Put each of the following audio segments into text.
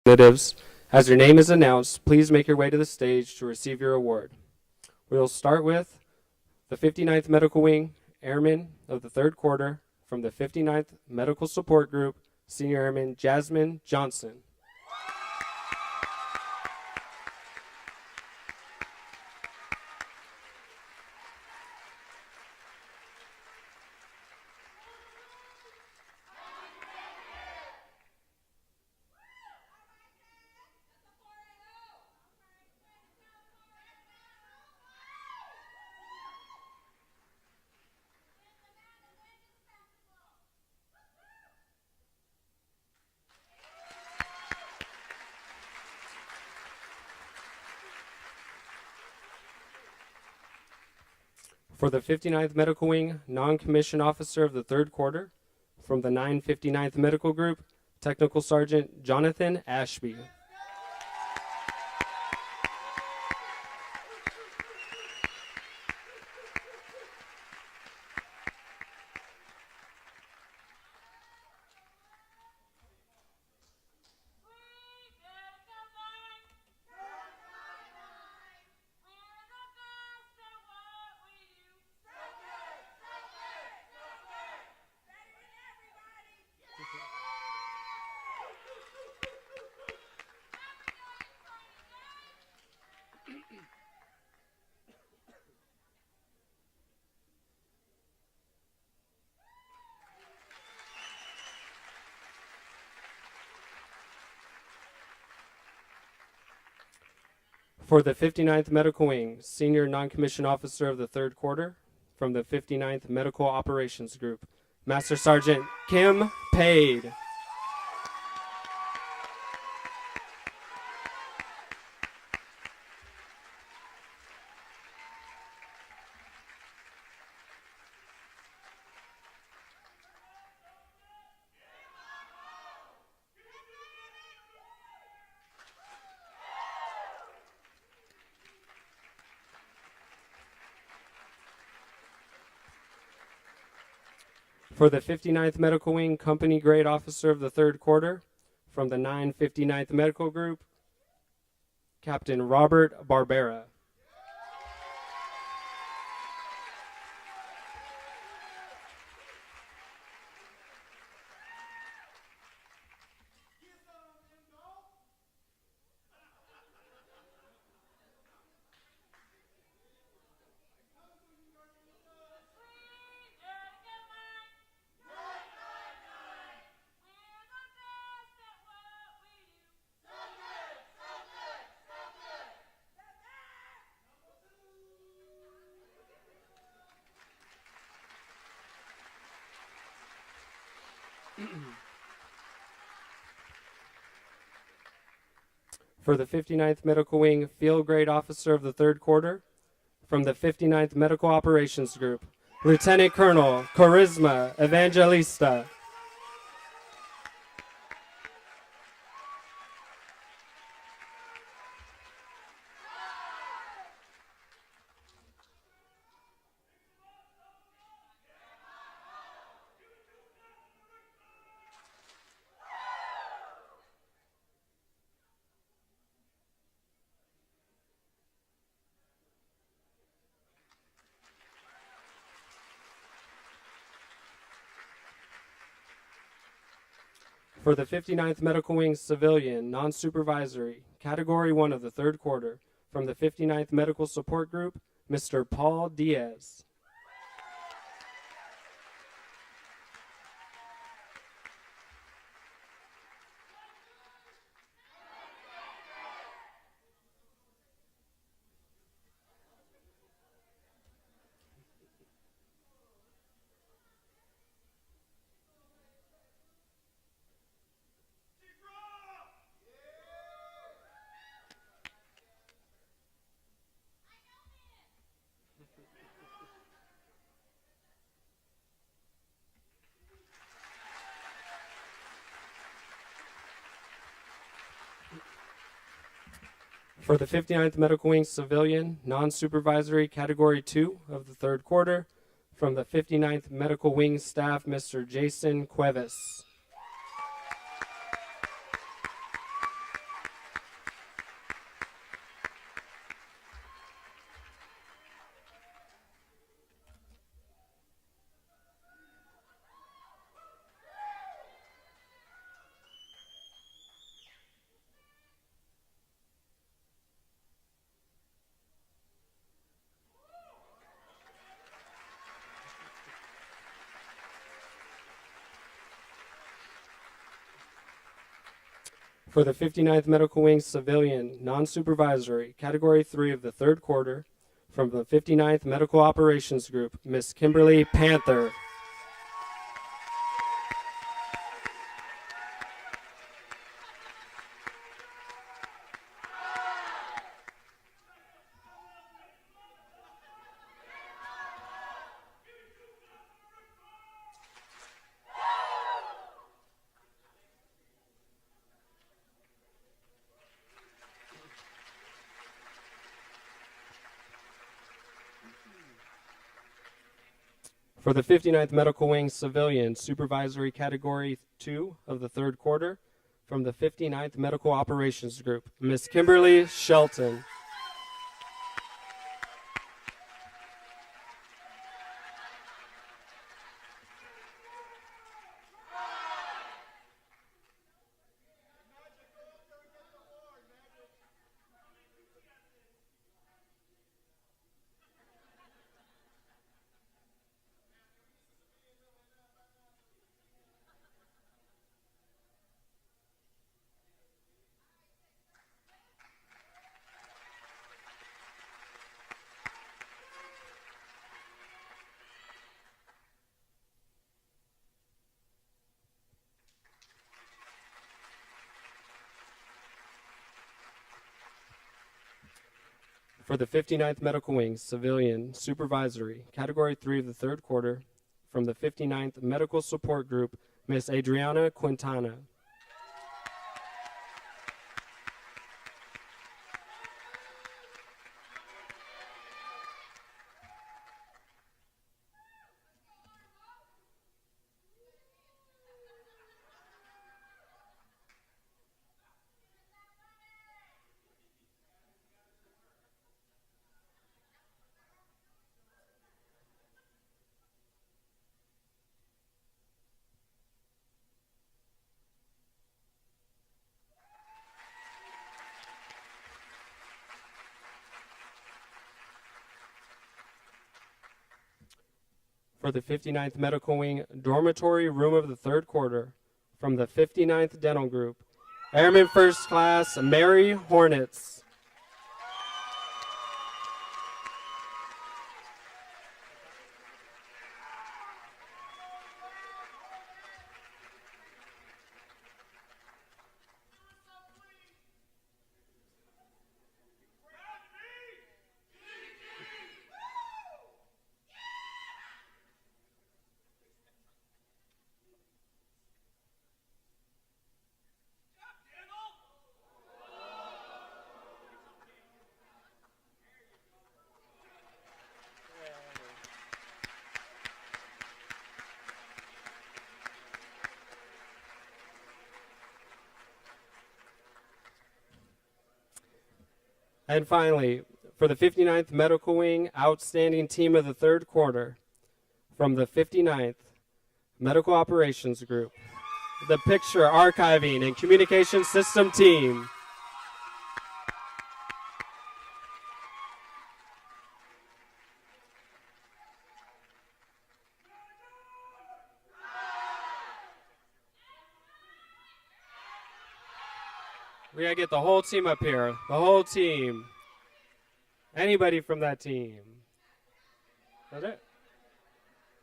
Representatives, as your name is announced, please make your way to the stage to receive your award. We will start with the 59th Medical Wing Airman of the Third Quarter from the 59th Medical Support Group, Senior Airman Jasmine Johnson. For the 59th Medical Wing, Non-Commissioned Officer of the Third Quarter, from the 959th Medical Group, Technical Sergeant Jonathan Ashby. For the 59th Medical Wing, Senior Non-Commissioned Officer of the Third Quarter, from the 59th Medical Operations Group, Master Sergeant Kim Pade. For the 59th Medical Wing, Company Grade Officer of the Third Quarter, from the 959th Medical Group, Captain Robert Barbera. For the 59th Medical Wing, Field Grade Officer of the Third Quarter, from the 59th Medical Operations Group, Lieutenant Colonel Charisma Evangelista. For the 59th Medical Wing Civilian, Non-Supervisory, Category 1 of the Third Quarter, from the 59th Medical Support Group, Mr. Paul Diaz. For the 59th Medical Wing Civilian, Non-Supervisory, Category 2 of the Third Quarter, from the 59th Medical Wing Staff, Mr. Jason Cuevas. For the 59th Medical Wing Civilian Non-Supervisory, Category 3 of the third quarter, from the 59th Medical Operations Group, Miss Kimberly Panther. For the 59th Medical Wing Civilian Supervisory Category 2 of the third quarter, from the 59th Medical Operations Group, Miss Kimberly Shelton. For the 59th Medical Wing Civilian Supervisory, Category 3 of the third quarter, from the 59th Medical Support Group, Miss Adriana Quintana. For the 59th Medical Wing Dormitory Room of the third quarter, from the 59th Dental Group, Airman First Class Mary Hornets. And finally, for the 59th Medical Wing Outstanding Team of the third quarter, from the 59th Medical Operations Group, the Picture Archiving and Communication System Team. We gotta get the whole team up here. The whole team. Anybody from that team. That's it.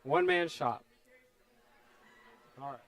One-man shop. All right.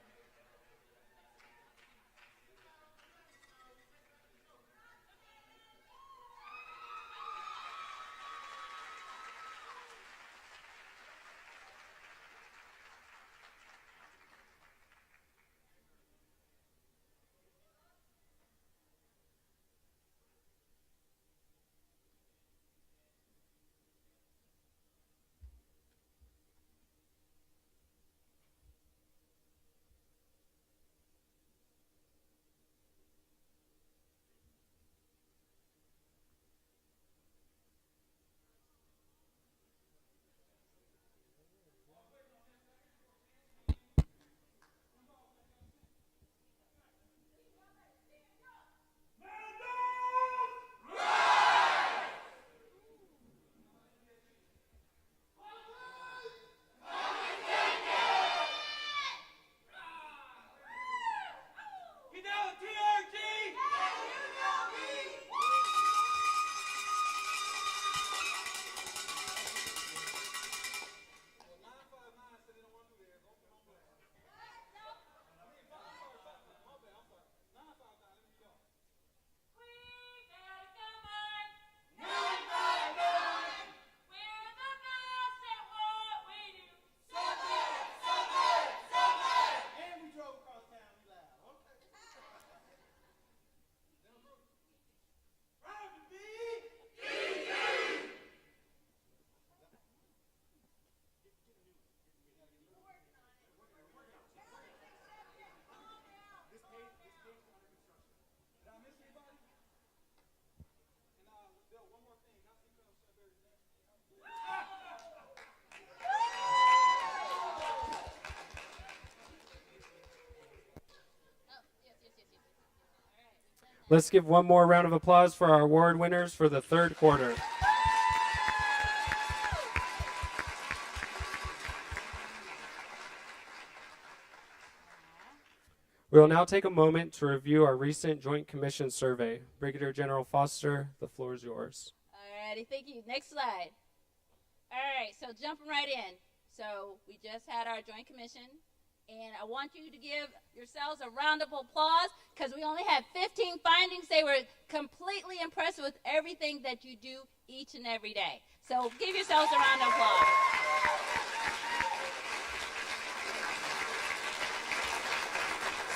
Let's give one more round of applause for our award winners for the third quarter. We will now take a moment to review our recent Joint Commission survey. Brigadier General Foster, the floor is yours. All righty, thank you. Next slide. All right, so jumping right in. So we just had our Joint Commission, and I want you to give yourselves a round of applause because we only had 15 findings. They were completely impressed with everything that you do each and every day. So give yourselves a round of applause.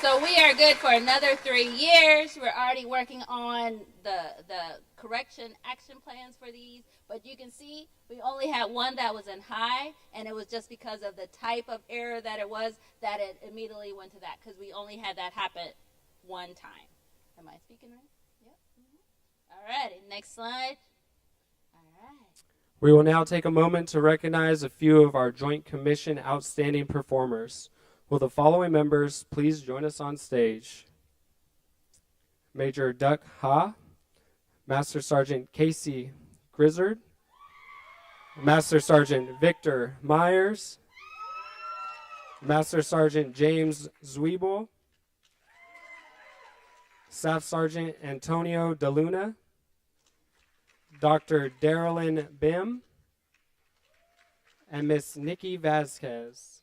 So we are good for another 3 years. We're already working on the correction action plans for these. But you can see we only had one that was in high, and it was just because of the type of error that it was that it immediately went to that, because we only had that happen one time. Am I speaking right? Yep. Mm-hmm. All righty, next slide. All right. We will now take a moment to recognize a few of our Joint Commission outstanding performers. Will the following members please join us on stage? Major Duck Ha, Master Sergeant Casey Grizzard, Master Sergeant Victor Myers, Master Sergeant James Zwiebel, Staff Sergeant Antonio DeLuna, Dr. Darylyn Bim, and Miss Nikki Vasquez.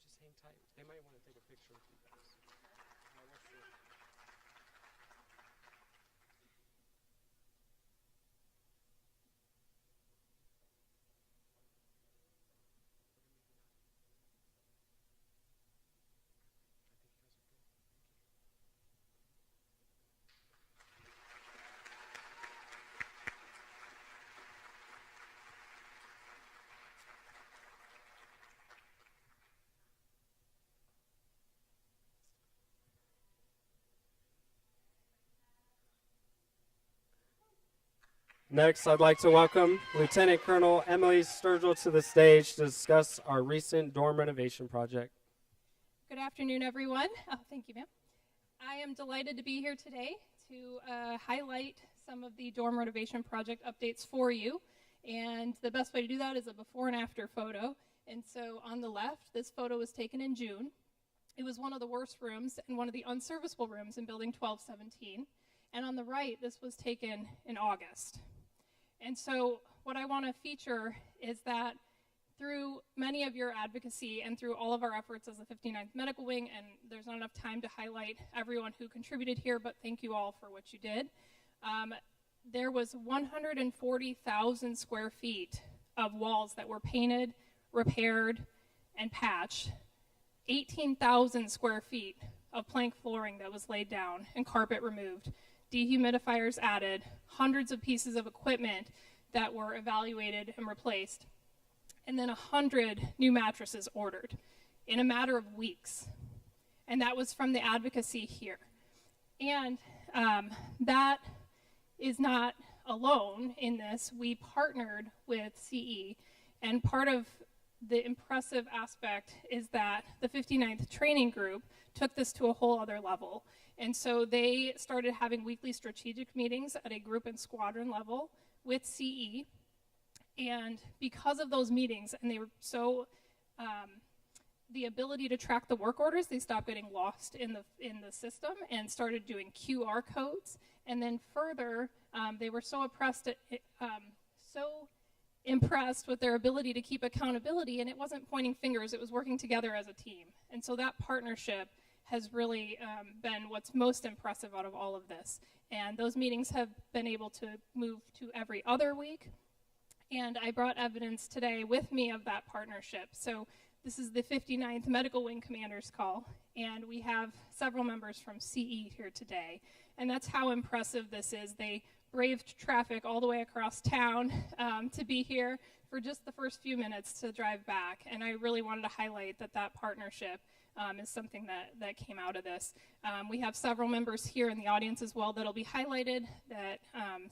Just hang tight. They might want to take a picture with you guys. Next, I'd like to welcome Lieutenant Colonel Emily Sturgill to the stage to discuss our recent dorm renovation project. Good afternoon, everyone. Thank you, ma'am. I am delighted to be here today to highlight some of the dorm renovation project updates for you. And the best way to do that is a before and after photo. And so on the left, this photo was taken in June. It was one of the worst rooms and one of the unserviceable rooms in Building 1217. And on the right, this was taken in August. And so what I want to feature is that through many of your advocacy and through all of our efforts as the 59th Medical Wing, and there's not enough time to highlight everyone who contributed here, but thank you all for what you did. There was 140,000 square feet of walls that were painted, repaired, and patched, 18,000 square feet of plank flooring that was laid down and carpet removed, dehumidifiers added, hundreds of pieces of equipment that were evaluated and replaced, and then 100 new mattresses ordered in a matter of weeks. And that was from the advocacy here. And that is not alone in this. We partnered with CE, and part of the impressive aspect is that the 59th Training Group took this to a whole other level. And so they started having weekly strategic meetings at a group and squadron level with CE. And because of those meetings, and they were so, the ability to track the work orders, they stopped getting lost in the system and started doing QR codes. And then further, they were so impressed with their ability to keep accountability, and it wasn't pointing fingers, it was working together as a team. And so that partnership has really been what's most impressive out of all of this. And those meetings have been able to move to every other week. And I brought evidence today with me of that partnership. So this is the 59th Medical Wing Commander's Call, and we have several members from CE here today. And that's how impressive this is. They braved traffic all the way across town to be here for just the first few minutes to drive back, and I really wanted to highlight that partnership is something that came out of this. We have several members here in the audience as well that'll be highlighted that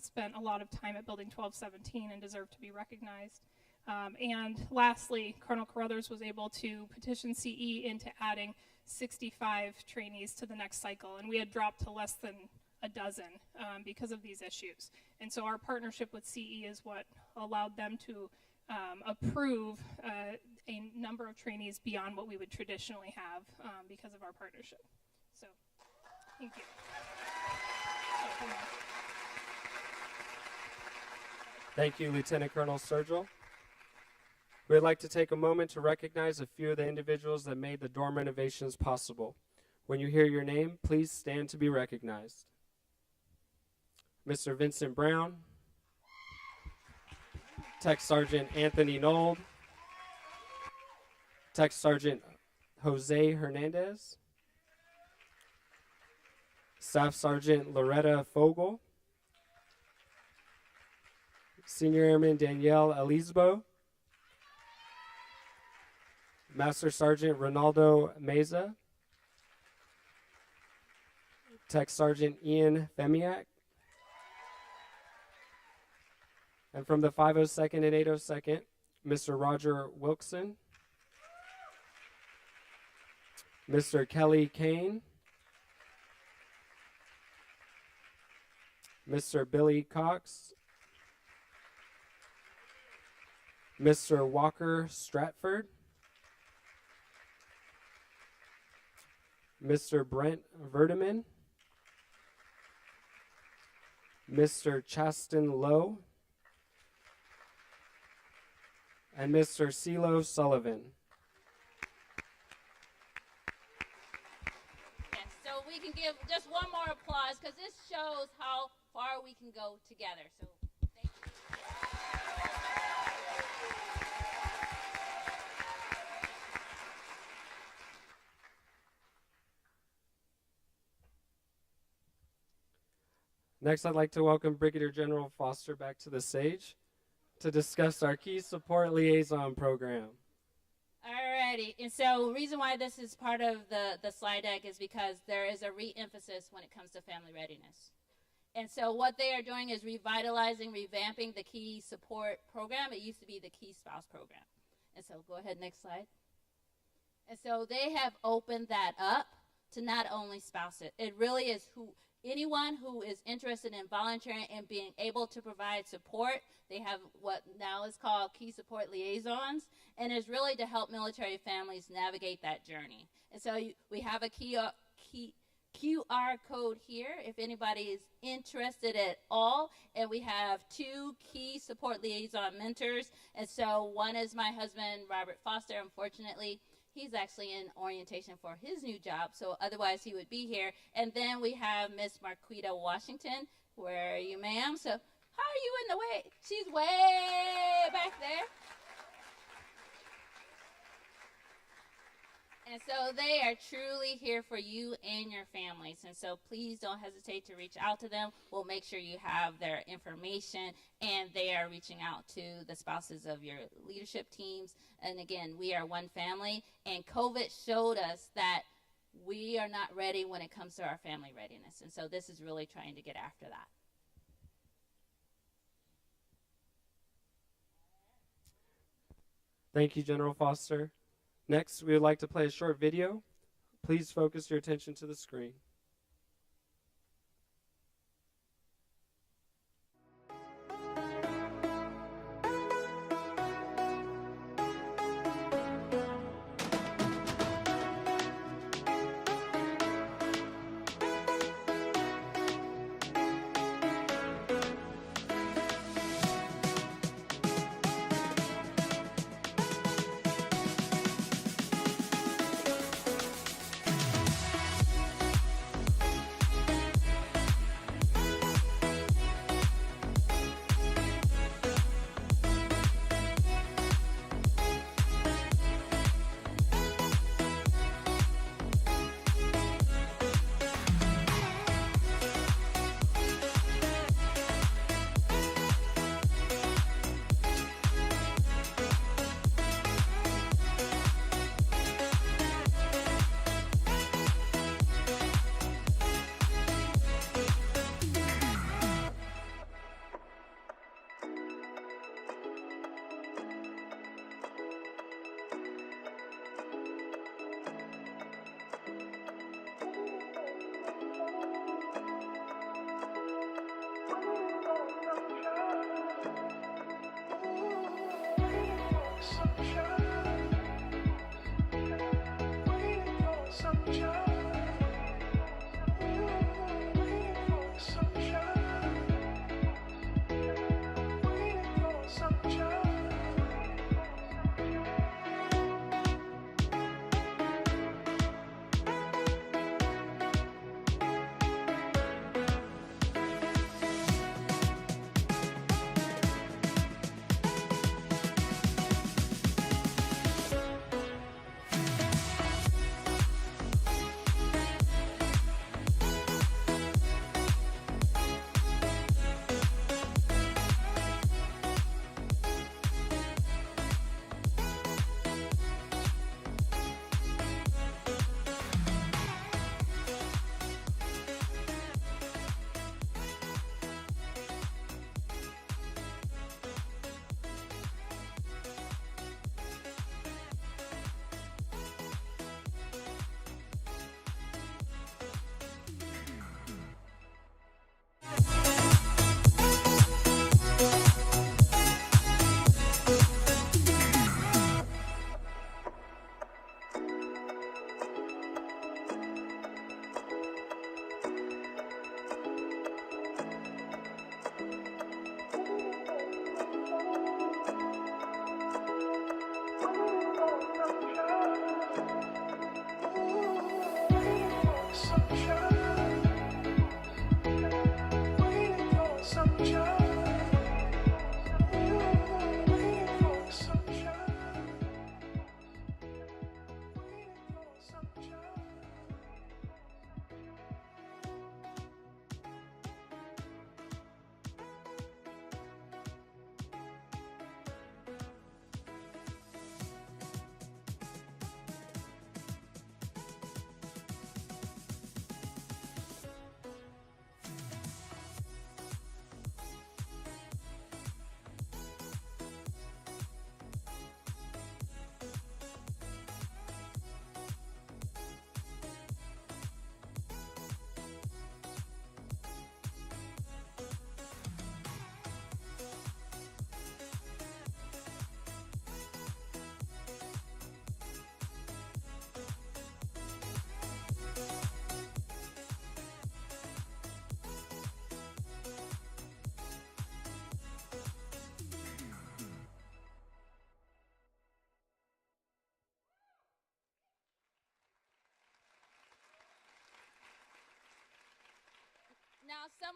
spent a lot of time at Building 1217 and deserve to be recognized. And lastly, Colonel Carruthers was able to petition CE into adding 65 trainees to the next cycle, and we had dropped to less than a dozen because of these issues. And so our partnership with CE is what allowed them to approve a number of trainees beyond what we would traditionally have because of our partnership. So, thank you. Thank you, Lieutenant Colonel Sturgill. We'd like to take a moment to recognize a few of the individuals that made the dorm renovations possible. When you hear your name, please stand to be recognized. Mr. Vincent Brown, Tech Sergeant Anthony Nold, Tech Sergeant Jose Hernandez, Staff Sergeant Loretta Fogel, Senior Airman Danielle Elisbo, Master Sergeant Ronaldo Meza, Tech Sergeant Ian Femiak, and from the 502nd and 802nd, Mr. Roger Wilkson, Mr. Kelly Kane, Mr. Billy Cox, Mr. Walker Stratford, Mr. Brent Verdeman, Mr. Chasten Lowe, and Mr. CeeLo Sullivan. Yes, so we can give just one more applause because this shows how far we can go together. So thank you. Next, I'd like to welcome Brigadier General Foster back to the stage to discuss our Key Support Liaison Program. Alrighty, and so reason why this is part of the slide deck is because there is a re-emphasis when it comes to family readiness. And so what they are doing is revitalizing, revamping the Key Support Program. It used to be the Key Spouse Program. And so go ahead, next slide. And so they have opened that up to not only spouses. It really is anyone who is interested in volunteering and being able to provide support. They have what now is called Key Support Liaisons, and is really to help military families navigate that journey. And so we have a QR code here if anybody is interested at all, and we have 2 Key Support Liaison mentors. And so one is my husband, Robert Foster. Unfortunately, he's actually in orientation for his new job, so otherwise he would be here. And then we have Miss Marquita Washington. Where are you, ma'am? So how are you in the way? She's way back there. And so they are truly here for you and your families. And so please don't hesitate to reach out to them. We'll make sure you have their information, and they are reaching out to the spouses of your leadership teams. And again, we are one family, and COVID showed us that we are not ready when it comes to our family readiness. And so this is really trying to get after that. Thank you, General Foster. Next, we would like to play a short video. Please focus your attention to the screen.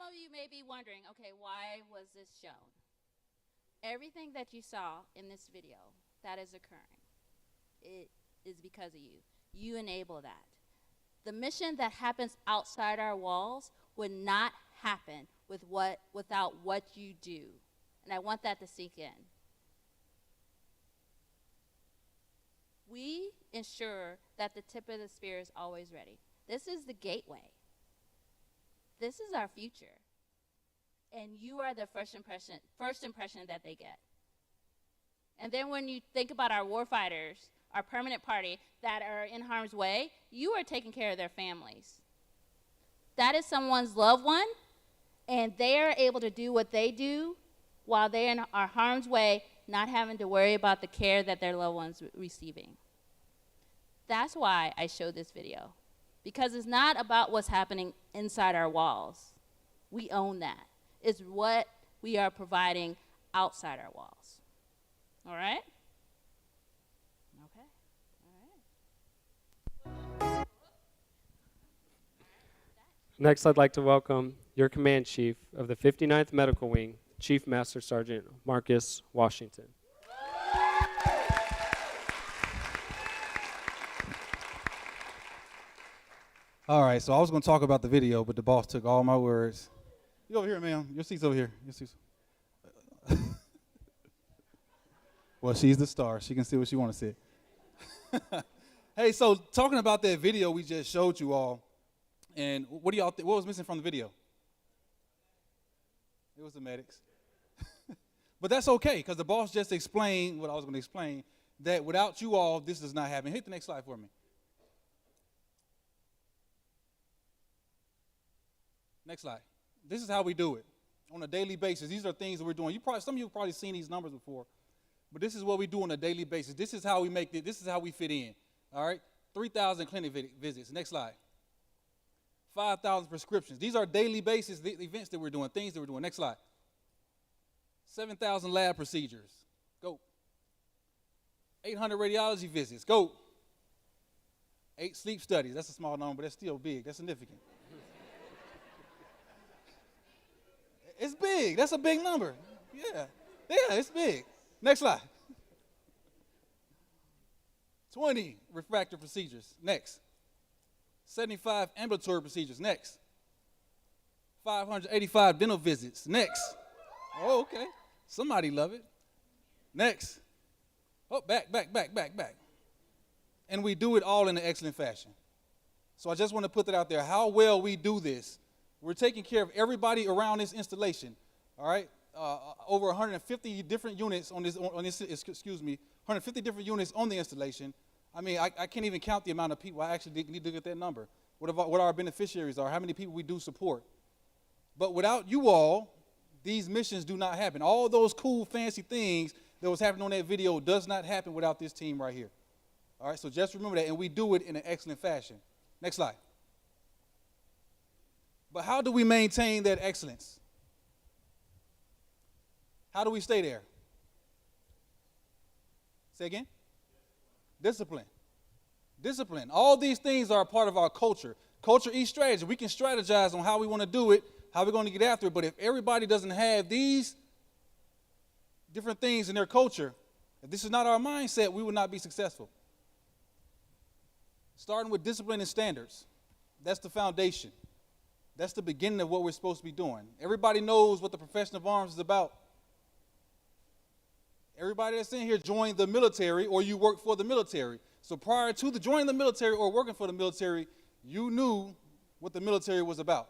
of you may be wondering, okay, why was this shown? Everything that you saw in this video that is occurring, it is because of you. You enable that. The mission that happens outside our walls would not happen without what you do. And I want that to sink in. We ensure that the tip of the spear is always ready. This is the gateway. This is our future. And you are the first impression that they get. And then when you think about our warfighters, our permanent party that are in harm's way, you are taking care of their families. That is someone's loved one, and they are able to do what they do while they are harm's way, not having to worry about the care that their loved one's receiving. That's why I showed this video, because it's not about what's happening inside our walls. We own that. It's what we are providing outside our walls. All right? Okay. All right. Next, I'd like to welcome your command chief of the 59th Medical Wing, Chief Master Sergeant Marcus Washington. All right, so I was going to talk about the video, but the boss took all my words. You over here, ma'am. Your seat's over here. Your seat's. Well, she's the star. She can see what she want to see. Hey, so talking about that video we just showed you all, and what do y'all think? What was missing from the video? It was the medics. But that's okay, because the boss just explained what I was going to explain, that without you all, this does not happen. Hit the next slide for me. Next slide. This is how we do it on a daily basis. These are things that we're doing. Some of you have probably seen these numbers before, but this is what we do on a daily basis. This is how we make it. This is how we fit in. All right? 3,000 clinic visits. Next slide. 5,000 prescriptions. These are daily basis events that we're doing, things that we're doing. Next slide. 7,000 lab procedures. Go. 800 radiology visits. Go. 8 sleep studies. That's a small number, but that's still big. That's significant. It's big. That's a big number. Yeah, it's big. Next slide. 20 refractive procedures. Next. 75 ambulatory procedures. Next. 585 dental visits. Next. Oh, okay. Somebody love it. Next. Oh, back. And we do it all in an excellent fashion. So I just want to put that out there, how well we do this. We're taking care of everybody around this installation, all right? Over 150 different units on this, 150 different units on the installation. I mean, I can't even count the amount of people. I actually need to get that number. What our beneficiaries are, how many people we do support. But without you all, these missions do not happen. All those cool, fancy things that was happening on that video does not happen without this team right here. All right, so just remember that, and we do it in an excellent fashion. Next slide. But how do we maintain that excellence? How do we stay there? Say again? Discipline. Discipline. All these things are a part of our culture. Culture eats strategy. We can strategize on how we want to do it, how we're going to get after it, but if everybody doesn't have these different things in their culture, if this is not our mindset, we will not be successful. Starting with discipline and standards. That's the foundation. That's the beginning of what we're supposed to be doing. Everybody knows what the profession of arms is about. Everybody that's in here joined the military or you work for the military. So prior to joining the military or working for the military, you knew what the military was about.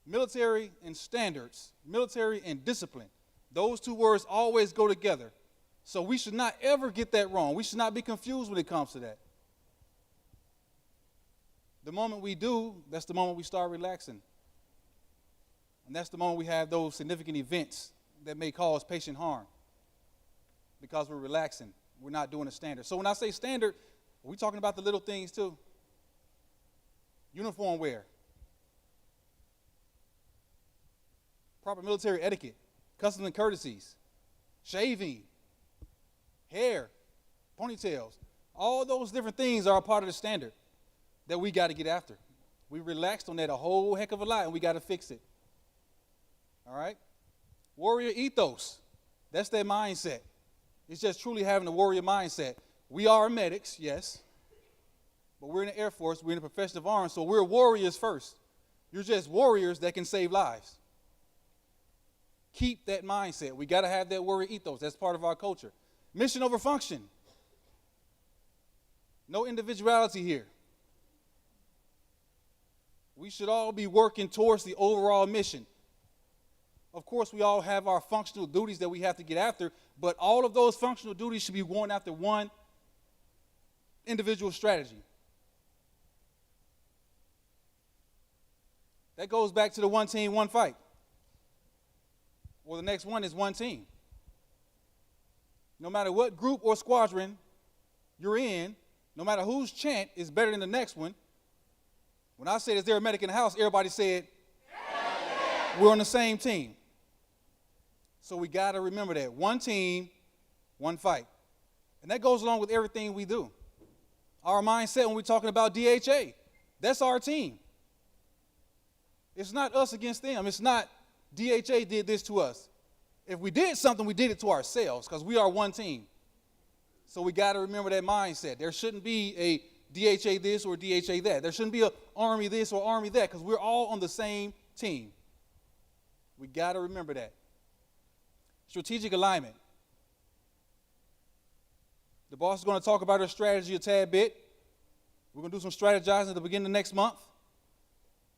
Military and standards, military and discipline. Those two words always go together. So we should not ever get that wrong. We should not be confused when it comes to that. The moment we do, that's the moment we start relaxing. And that's the moment we have those significant events that may cause patient harm because we're relaxing. We're not doing a standard. So when I say standard, we're talking about the little things too. Uniform wear. Proper military etiquette. Customs and courtesies. Shaving. Hair. Ponytails. All those different things are a part of the standard that we got to get after. We relaxed on that a whole heck of a lot, and we got to fix it. All right? Warrior ethos. That's their mindset. It's just truly having a warrior mindset. We are medics, yes, but we're in the Air Force. We're in the profession of arms, so we're warriors first. You're just warriors that can save lives. Keep that mindset. We got to have that warrior ethos. That's part of our culture. Mission over function. No individuality here. We should all be working towards the overall mission. Of course, we all have our functional duties that we have to get after, but all of those functional duties should be going after one individual strategy. That goes back to the one team, one fight. Well, the next one is one team. No matter what group or squadron you're in, no matter whose chant is better than the next one, when I said, is there a medic in the house, everybody said, yeah. We're on the same team. So we got to remember that. One team, one fight. And that goes along with everything we do. Our mindset when we're talking about DHA, that's our team. It's not us against them. It's not DHA did this to us. If we did something, we did it to ourselves because we are one team. So we got to remember that mindset. There shouldn't be a DHA this or DHA that. There shouldn't be an Army this or Army that because we're all on the same team. We got to remember that. Strategic alignment. The boss is going to talk about our strategy a tad bit. We're going to do some strategizing at the beginning of next month.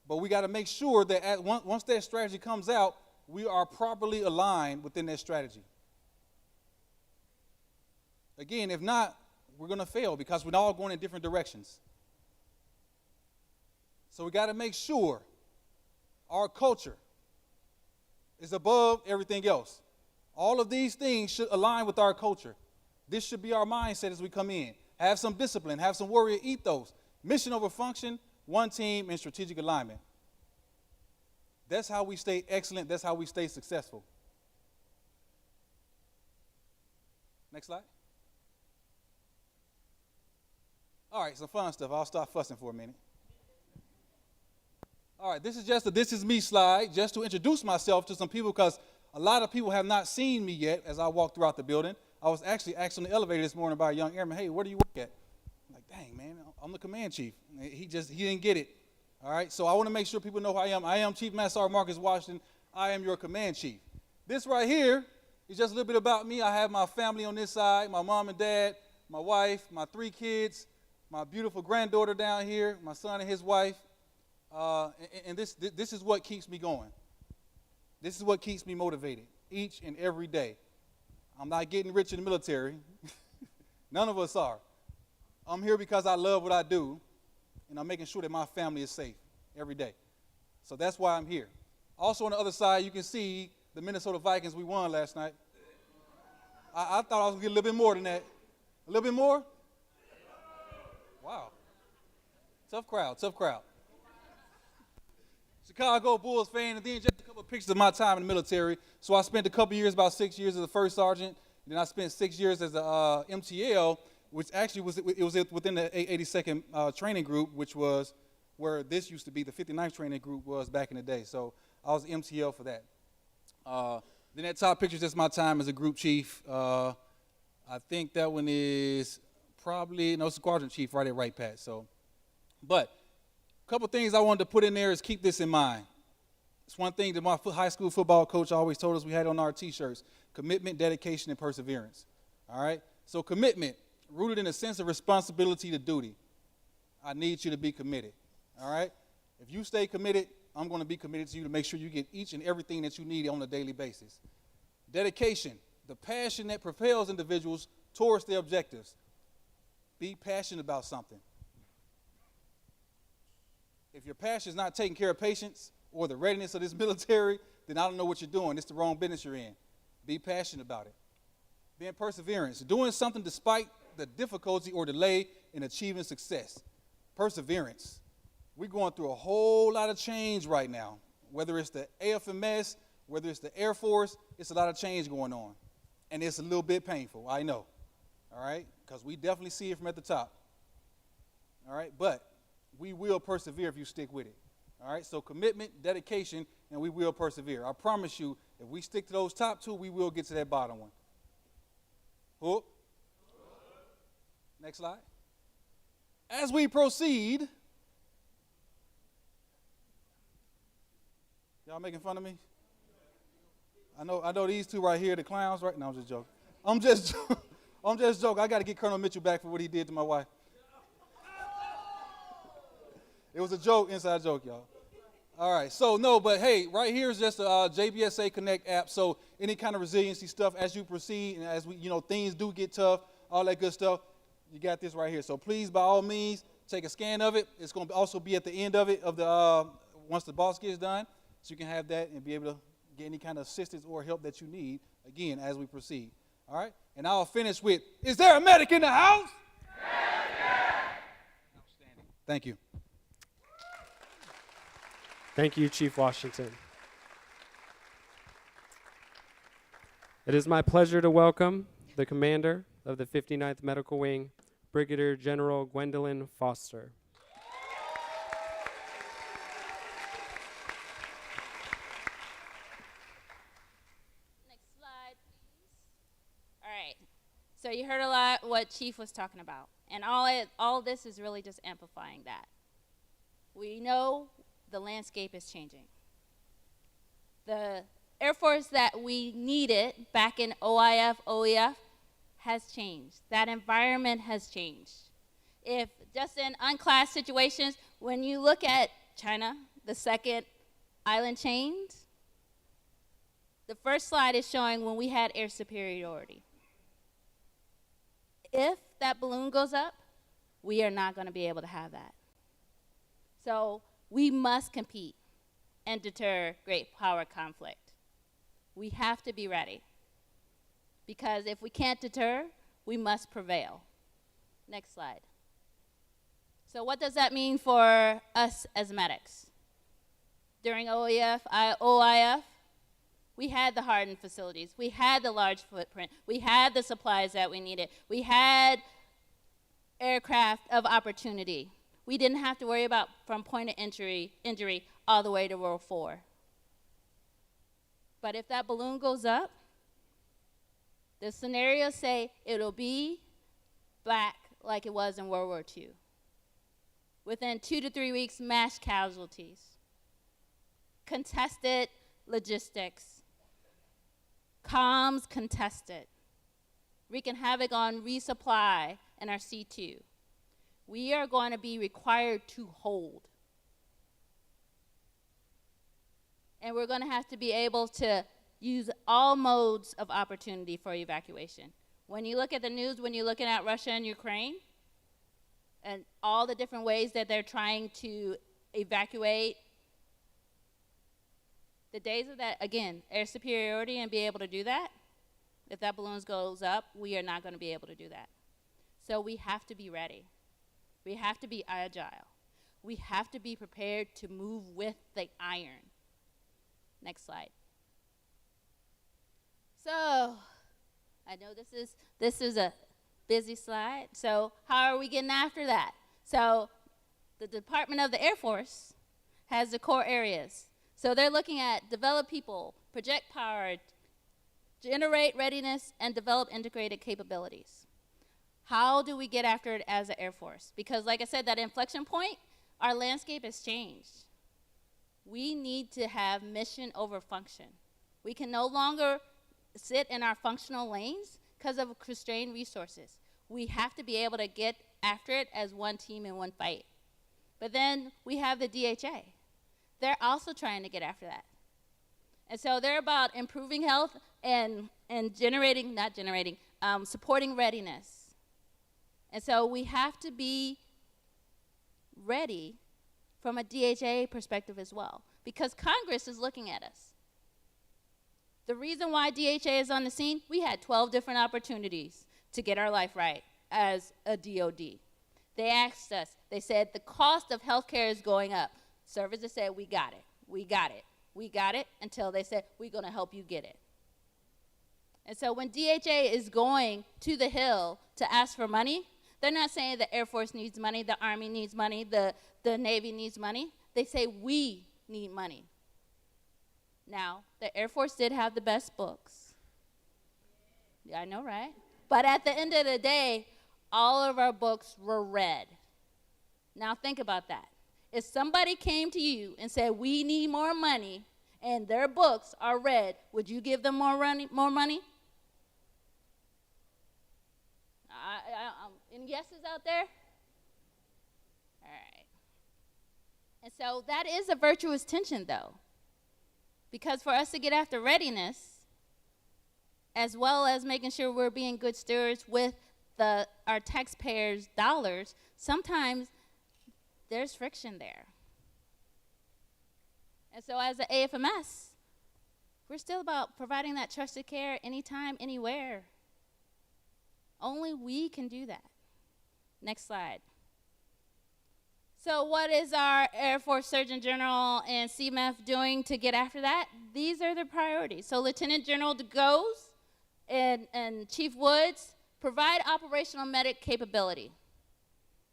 But we got to make sure that once that strategy comes out, we are properly aligned within that strategy. Again, if not, we're going to fail because we're all going in different directions. So we got to make sure our culture is above everything else. All of these things should align with our culture. This should be our mindset as we come in. Have some discipline, have some warrior ethos, mission over function, one team, and strategic alignment. That's how we stay excellent. That's how we stay successful. Next slide. All right, some fun stuff. I'll stop fussing for a minute. All right, this is just a This Is Me slide, just to introduce myself to some people because a lot of people have not seen me yet as I walk throughout the building. I was actually asked on the elevator this morning by a young airman, hey, where do you work at? I'm like, dang, man, I'm the command chief. He didn't get it. All right, so I want to make sure people know who I am. I am Chief Master Sergeant Marcus Washington. I am your command chief. This right here is just a little bit about me. I have my family on this side, my mom and dad, my wife, my 3 kids, my beautiful granddaughter down here, my son and his wife. And this is what keeps me going. This is what keeps me motivated each and every day. I'm not getting rich in the military. None of us are. I'm here because I love what I do, and I'm making sure that my family is safe every day. So that's why I'm here. Also on the other side, you can see the Minnesota Vikings, we won last night. I thought I was going to get a little bit more than that. A little bit more? Wow. Tough crowd, tough crowd. Chicago Bulls fan, and then just a couple of pictures of my time in the military. So I spent a couple years, about 6 years as a first sergeant. Then I spent 6 years as a MTL, which actually was within the 82nd training group, which was where this used to be. The 59th training group was back in the day. So I was MTL for that. Then that top picture is just my time as a group chief. I think that one is probably, no, squadron chief right at Right Pat. So, but a couple things I wanted to put in there is keep this in mind. It's one thing that my high school football coach always told us we had on our T-shirts: commitment, dedication, and perseverance. All right? So commitment, rooted in a sense of responsibility to duty. I need you to be committed. All right? If you stay committed, I'm going to be committed to you to make sure you get each and everything that you need on a daily basis. Dedication, the passion that propels individuals towards their objectives. Be passionate about something. If your passion is not taking care of patients or the readiness of this military, then I don't know what you're doing. It's the wrong business you're in. Be passionate about it. Then perseverance, doing something despite the difficulty or delay in achieving success. Perseverance. We're going through a whole lot of change right now. Whether it's the AFMS, whether it's the Air Force, it's a lot of change going on. And it's a little bit painful, I know. All right? Because we definitely see it from at the top. All right? But we will persevere if you stick with it. All right, so commitment, dedication, and we will persevere. I promise you, if we stick to those top two, we will get to that bottom one. Hook. Next slide. As we proceed, y'all making fun of me? I know these two right here, the clowns, right? No, I'm just joking. I'm just joking. I got to get Colonel Mitchell back for what he did to my wife. It was a joke, inside joke, y'all. All right, so no, but hey, right here is just a JBSA Connect app. So any kind of resiliency stuff as you proceed and as we, things do get tough, all that good stuff, you got this right here. So please, by all means, take a scan of it. It's going to also be at the end of it, once the boss gets done, so you can have that and be able to get any kind of assistance or help that you need, again, as we proceed. All right, and I'll finish with, is there a medic in the house? Yes. Outstanding. Thank you. Thank you, Chief Washington. It is my pleasure to welcome the commander of the 59th Medical Wing, Brigadier General Gwendolyn Foster. Next slide, please. All right. So you heard a lot what Chief was talking about, and all this is really just amplifying that. We know the landscape is changing. The Air Force that we needed back in OIF, OEF has changed. That environment has changed. If just in unclassed situations, when you look at China, the second island chains, the first slide is showing when we had air superiority. If that balloon goes up, we are not going to be able to have that. So we must compete and deter great power conflict. We have to be ready, because if we can't deter, we must prevail. Next slide. So what does that mean for us as medics? During OEF, OIF, we had the hardened facilities. We had the large footprint. We had the supplies that we needed. We had aircraft of opportunity. We didn't have to worry about from point of injury all the way to World 4. But if that balloon goes up, the scenarios say it'll be back like it was in World War II. Within 2 to 3 weeks, mass casualties, contested logistics, comms contested, wreaking havoc on resupply and our C2. We are going to be required to hold. And we're going to have to be able to use all modes of opportunity for evacuation. When you look at the news, when you're looking at Russia and Ukraine, and all the different ways that they're trying to evacuate, the days of that, again, air superiority and be able to do that, if that balloon goes up, we are not going to be able to do that. So we have to be ready. We have to be agile. We have to be prepared to move with the iron. Next slide. So, I know this is a busy slide. So, how are we getting after that? So, the Department of the Air Force has the core areas. So, they're looking at develop people, project power, generate readiness, and develop integrated capabilities. How do we get after it as an Air Force? Because like I said, that inflection point, our landscape has changed. We need to have mission over function. We can no longer sit in our functional lanes because of constrained resources. We have to be able to get after it as one team in one fight. But then we have the DHA. They're also trying to get after that. And so they're about improving health and supporting readiness. And so we have to be ready from a DHA perspective as well, because Congress is looking at us. The reason why DHA is on the scene, we had 12 different opportunities to get our life right as a DOD. They asked us, they said, the cost of healthcare is going up. Services said, we got it, we got it, we got it, until they said, we're gonna help you get it. And so when DHA is going to the Hill to ask for money, they're not saying the Air Force needs money, the Army needs money, the the Navy needs money. They say we need money. Now, the Air Force did have the best books. Yeah, I know, right? But at the end of the day, all of our books were read. Now think about that. If somebody came to you and said, we need more money, and their books are read, would you give them more money? Any yeses out there? All right. And so that is a virtuous tension, though. Because for us to get after readiness, as well as making sure we're being good stewards with our taxpayers' dollars, sometimes there's friction there. And so as an AFMS, we're still about providing that trusted care anytime, anywhere. Only we can do that. Next slide. So what is our Air Force Surgeon General and CMF doing to get after that? These are the priorities. So Lieutenant General DeGoes and Chief Woods provide operational medic capability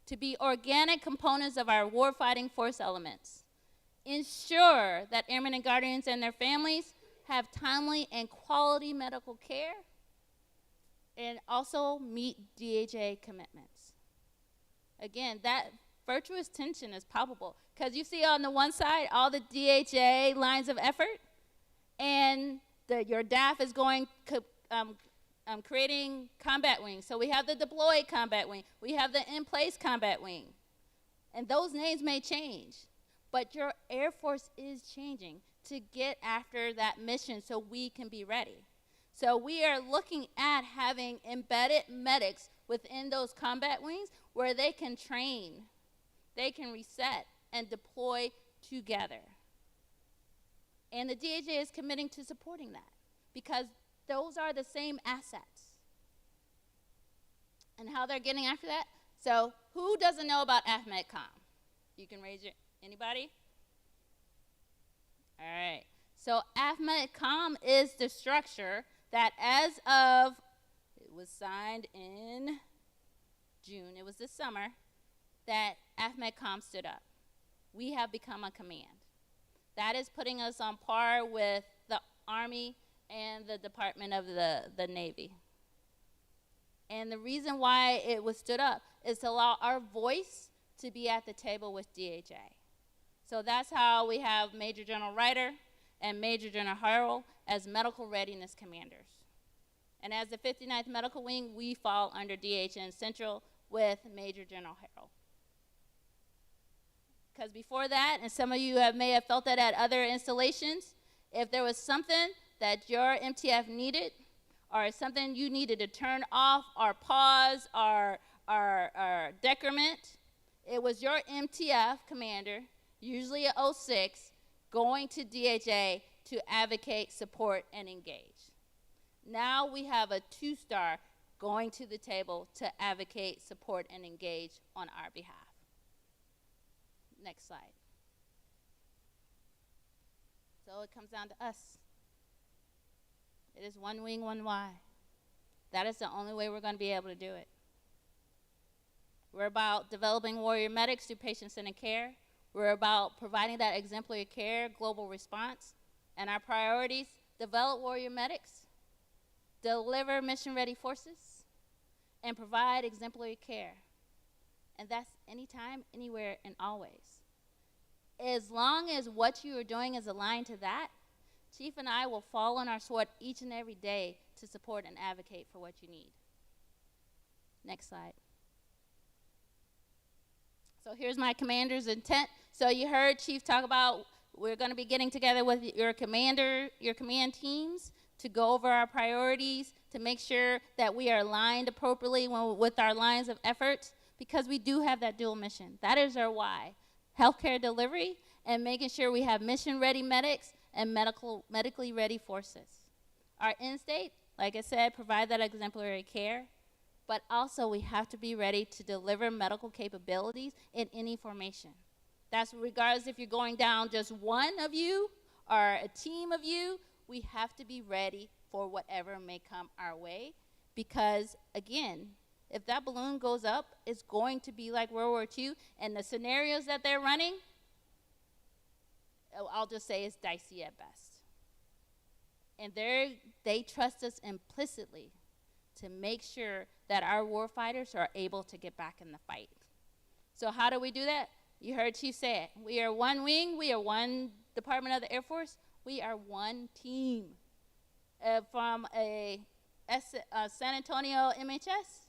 to be organic components of our warfighting force elements. Ensure that airmen and guardians and their families have timely and quality medical care, and also meet DHA commitments. Again, that virtuous tension is palpable, because you see on the one side all the DHA lines of effort, and your DAF is going creating combat wings. So we have the deployed combat wing, we have the in-place combat wing, and those names may change, but your Air Force is changing to get after that mission so we can be ready. So we are looking at having embedded medics within those combat wings where they can train, they can reset, and deploy together. And the DHA is committing to supporting that, because those are the same assets. And how they're getting after that? So who doesn't know about AFMEDCOM? You can raise your, anybody? All right. So AFMEDCOM is the structure that as of, it was signed in June, it was this summer, that AFMEDCOM stood up. We have become a command. That is putting us on par with the Army and the Department of the Navy. And the reason why it was stood up is to allow our voice to be at the table with DHA. So that's how we have Major General Ryder and Major General Harrell as medical readiness commanders. And as the 59th Medical Wing, we fall under DHN Central with Major General Harrell. Because before that, and some of you may have felt that at other installations, if there was something that your MTF needed, or something you needed to turn off or pause or decrement, it was your MTF commander, usually at 06, going to DHA to advocate, support, and engage. Now we have a 2-star going to the table to advocate, support, and engage on our behalf. Next slide. So it comes down to us. It is one wing, one why. That is the only way we're going to be able to do it. We're about developing warrior medics through patient-centered care. We're about providing that exemplary care, global response. And our priorities: develop warrior medics, deliver mission-ready forces, and provide exemplary care. And that's anytime, anywhere, and always. As long as what you are doing is aligned to that, Chief and I will fall on our sword each and every day to support and advocate for what you need. Next slide. So here's my commander's intent. So you heard Chief talk about we're going to be getting together with your command teams to go over our priorities, to make sure that we are aligned appropriately with our lines of effort, because we do have that dual mission. That is our why: healthcare delivery and making sure we have mission-ready medics and medically ready forces. Our end state, like I said, provide that exemplary care, but also we have to be ready to deliver medical capabilities in any formation. That's regardless if you're going down just one of you or a team of you, we have to be ready for whatever may come our way, because again, If that balloon goes up, it's going to be like World War II, and the scenarios that they're running, I'll just say it's dicey at best. And they trust us implicitly to make sure that our warfighters are able to get back in the fight. So how do we do that? You heard Chief say it. We are one wing. We are one department of the Air Force. We are one team. From a San Antonio MHS,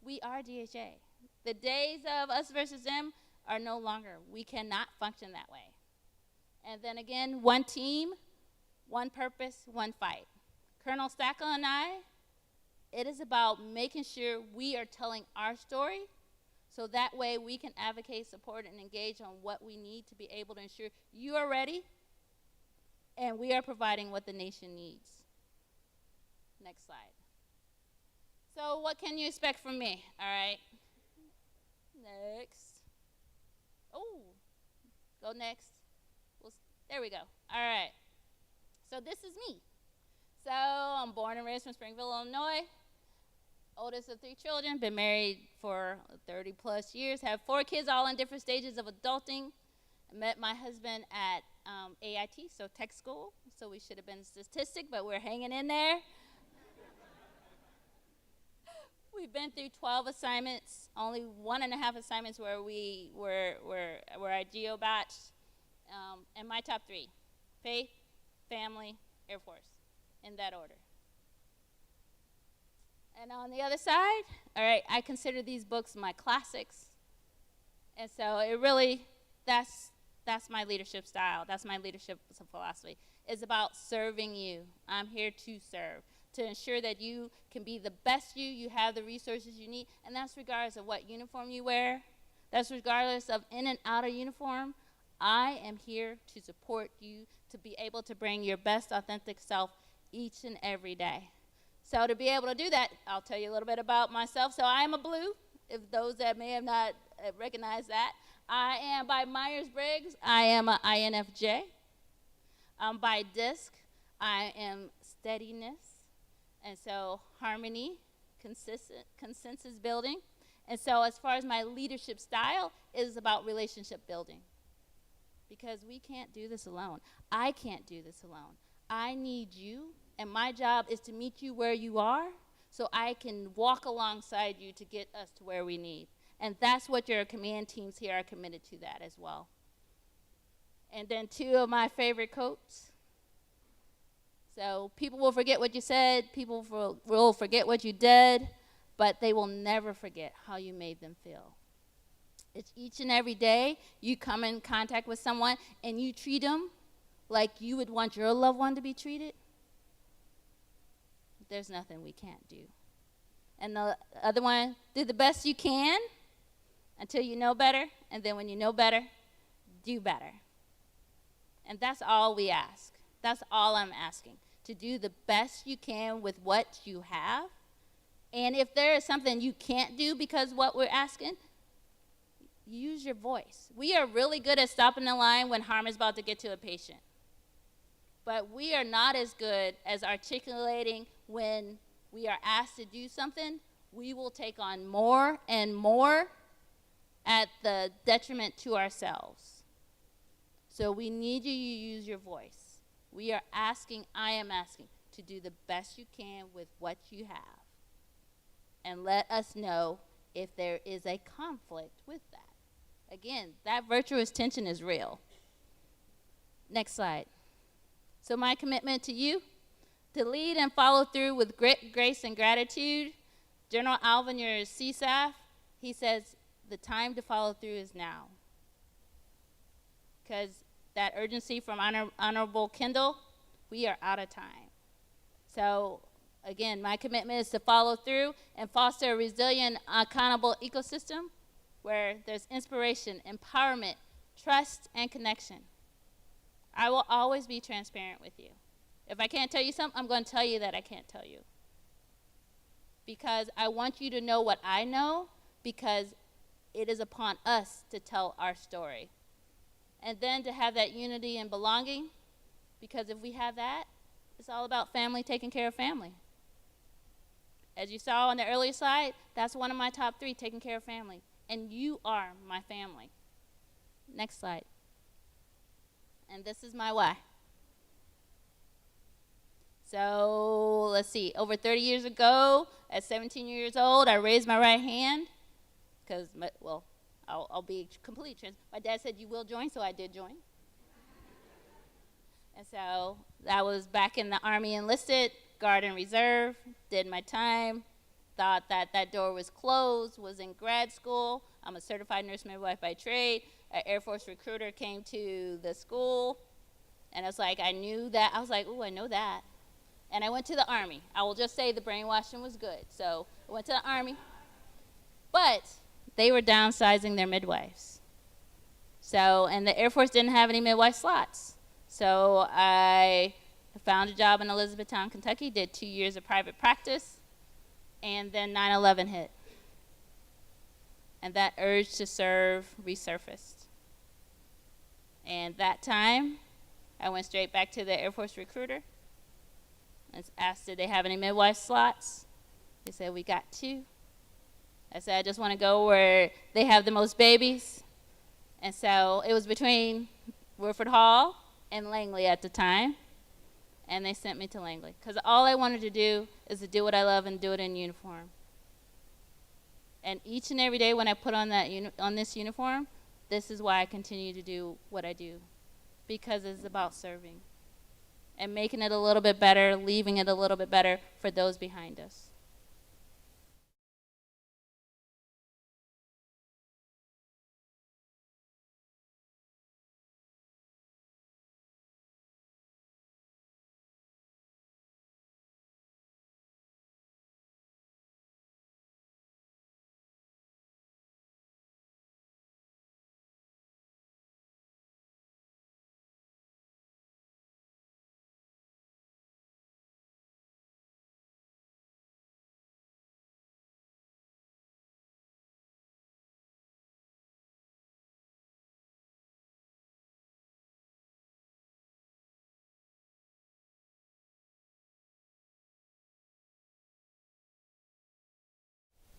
we are DHA. The days of us versus them are no longer. We cannot function that way. And then again, one team, one purpose, one fight. Colonel Stackle and I, it is about making sure we are telling our story, so that way we can advocate, support, and engage on what we need to be able to ensure you are ready and we are providing what the nation needs. Next slide. So what can you expect from me? All right. Next. Oh, go next. There we go. All right. So this is me. So I'm born and raised from Springville, Illinois. Oldest of 3 children, been married for 30 plus years, have 4 kids all in different stages of adulting. I met my husband at AIT, so tech school, so we should have been a statistic, but we're hanging in there. We've been through 12 assignments, only 1.5 assignments where we were at geo batch, and my top 3, faith, family, Air Force, in that order. And on the other side, all right, I consider these books my classics. And so it really, that's my leadership style. That's my leadership philosophy. It's about serving you. I'm here to serve, to ensure that you can be the best you have the resources you need, and that's regardless of what uniform you wear. That's regardless of in and out of uniform. I am here to support you to be able to bring your best authentic self each and every day. So to be able to do that, I'll tell you a little bit about myself. So I am a blue, if those that may have not recognized that. I am by Myers-Briggs, I am an INFJ. By DISC, I am steadiness, and so harmony, consensus building. And so as far as my leadership style, it is about relationship building. Because we can't do this alone. I can't do this alone. I need you. And my job is to meet you where you are so I can walk alongside you to get us to where we need. And that's what your command teams here are committed to that as well. And then 2 of my favorite quotes. So people will forget what you said, people will forget what you did, but they will never forget how you made them feel. It's each and every day you come in contact with someone and you treat them like you would want your loved one to be treated. There's nothing we can't do. And the other one, do the best you can until you know better, and then when you know better, do better. And that's all we ask. That's all I'm asking, to do the best you can with what you have. And if there is something you can't do because what we're asking, use your voice. We are really good at stopping the line when harm is about to get to a patient. But we are not as good as articulating when we are asked to do something. We will take on more and more at the detriment to ourselves. So we need you to use your voice. We are asking, I am asking, to do the best you can with what you have. And let us know if there is a conflict with that. Again, that virtuous tension is real. Next slide. So my commitment to you, to lead and follow through with grit, grace, and gratitude. General Alvin, your CSAF, he says the time to follow through is now. Because that urgency from Honorable Kendall, we are out of time. So again, my commitment is to follow through and foster a resilient, accountable ecosystem where there's inspiration, empowerment, trust, and connection. I will always be transparent with you. If I can't tell you something, I'm going to tell you that I can't tell you. Because I want you to know what I know, because it is upon us to tell our story. And then to have that unity and belonging, because if we have that, it's all about family taking care of family. As you saw on the earlier slide, that's one of my top 3, taking care of family. And you are my family. Next slide. And this is my why. So let's see, over 30 years ago, at 17 years old, I raised my right hand because, well, I'll be completely transparent. My dad said, you will join, so I did join. And so that was back in the Army enlisted, Guard and Reserve, did my time, thought that that door was closed, was in grad school. I'm a certified nurse midwife by trade. An Air Force recruiter came to the school, and it's like I knew that. I was like, ooh, I know that. And I went to the Army. I will just say the brainwashing was good. So I went to the Army. But they were downsizing their midwives. So, and the Air Force didn't have any midwife slots. So I found a job in Elizabethtown, Kentucky, did 2 years of private practice, and then 9/11 hit. And that urge to serve resurfaced. And that time, I went straight back to the Air Force recruiter and asked, did they have any midwife slots? They said, we got 2. I said, I just want to go where they have the most babies. And so it was between Wilford Hall and Langley at the time. And they sent me to Langley. Because all I wanted to do is to do what I love and do it in uniform. And each and every day when I put on this uniform, this is why I continue to do what I do. Because it's about serving. And making it a little bit better, leaving it a little bit better for those behind us.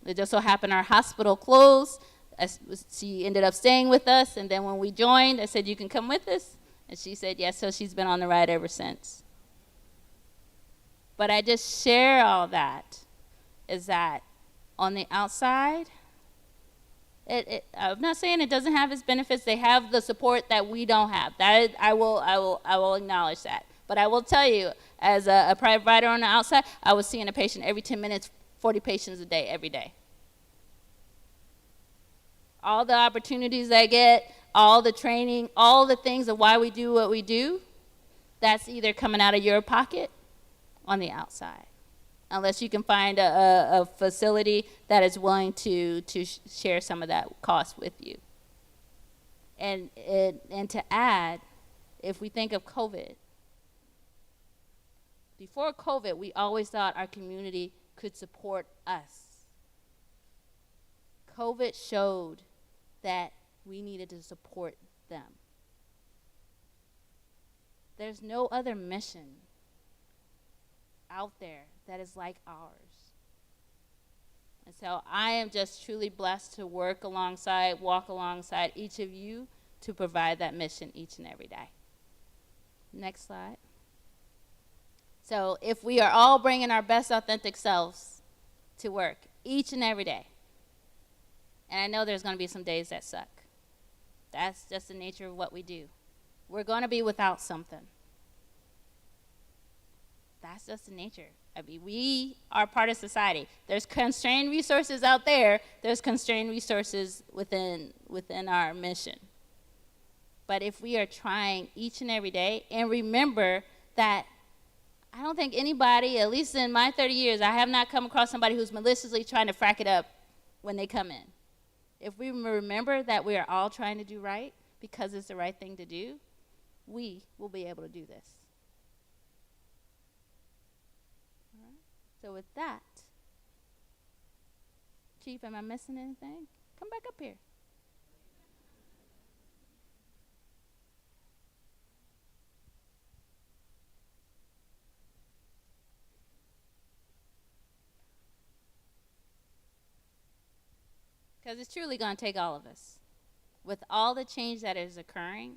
It just so happened our hospital closed. She ended up staying with us, and then when we joined, I said, you can come with us? And she said, yes, so she's been on the ride ever since. But I just share all that, is that on the outside, I'm not saying it doesn't have its benefits. They have the support that we don't have. That I will acknowledge that. But I will tell you, as a provider on the outside, I was seeing a patient every 10 minutes, 40 patients a day, every day. All the opportunities I get, all the training, all the things of why we do what we do, that's either coming out of your pocket on the outside. Unless you can find a facility that is willing to share some of that cost with you. And to add, if we think of COVID, before COVID, we always thought our community could support us. COVID showed that we needed to support them. There's no other mission out there that is like ours. And so I am just truly blessed to walk alongside each of you to provide that mission each and every day. Next slide. So if we are all bringing our best authentic selves to work each and every day, and I know there's going to be some days that suck. That's just the nature of what we do. We're going to be without something. That's just the nature. I mean, we are part of society. There's constrained resources out there. There's constrained resources within our mission. But if we are trying each and every day, and remember that I don't think anybody, at least in my 30 years, I have not come across somebody who's maliciously trying to frack it up when they come in. If we remember that we are all trying to do right because it's the right thing to do, we will be able to do this. All right. So with that, Chief, am I missing anything? Come back up here. because it's truly going to take all of us. With all the change that is occurring,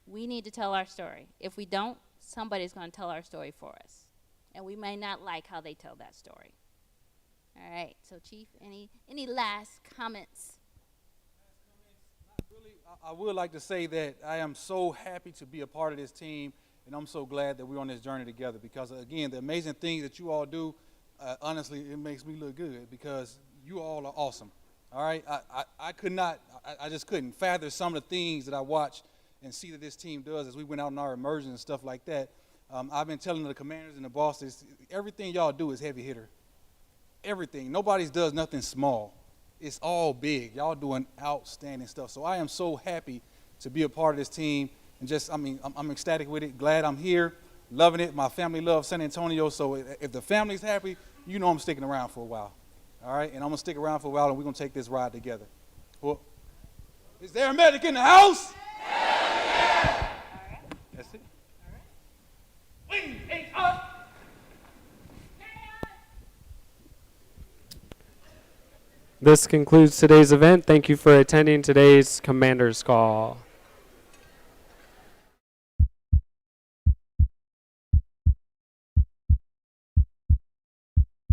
we need to tell our story. If we don't, somebody's going to tell our story for us. And we may not like how they tell that story. All right, so Chief, any last comments? Not really. I would like to say that I am so happy to be a part of this team, and I'm so glad that we're on this journey together because, again, the amazing things that you all do, honestly, it makes me look good because you all are awesome. All right, I just couldn't fathom some of the things that I watch and see that this team does as we went out in our immersions and stuff like that. I've been telling the commanders and the bosses, everything y'all do is heavy hitter. Everything. Nobody does nothing small. It's all big. Y'all doing outstanding stuff. So I am so happy to be a part of this team. And just, I'm ecstatic with it. Glad I'm here. Loving it. My family loves San Antonio. So if the family's happy, you know I'm sticking around for a while. All right? And I'm going to stick around for a while, and we're going to take this ride together. Well, is there a medic in the house? Yeah. All right. That's it. All right. Wing, eight, up. This concludes today's event. Thank you for attending today's Commander's Call.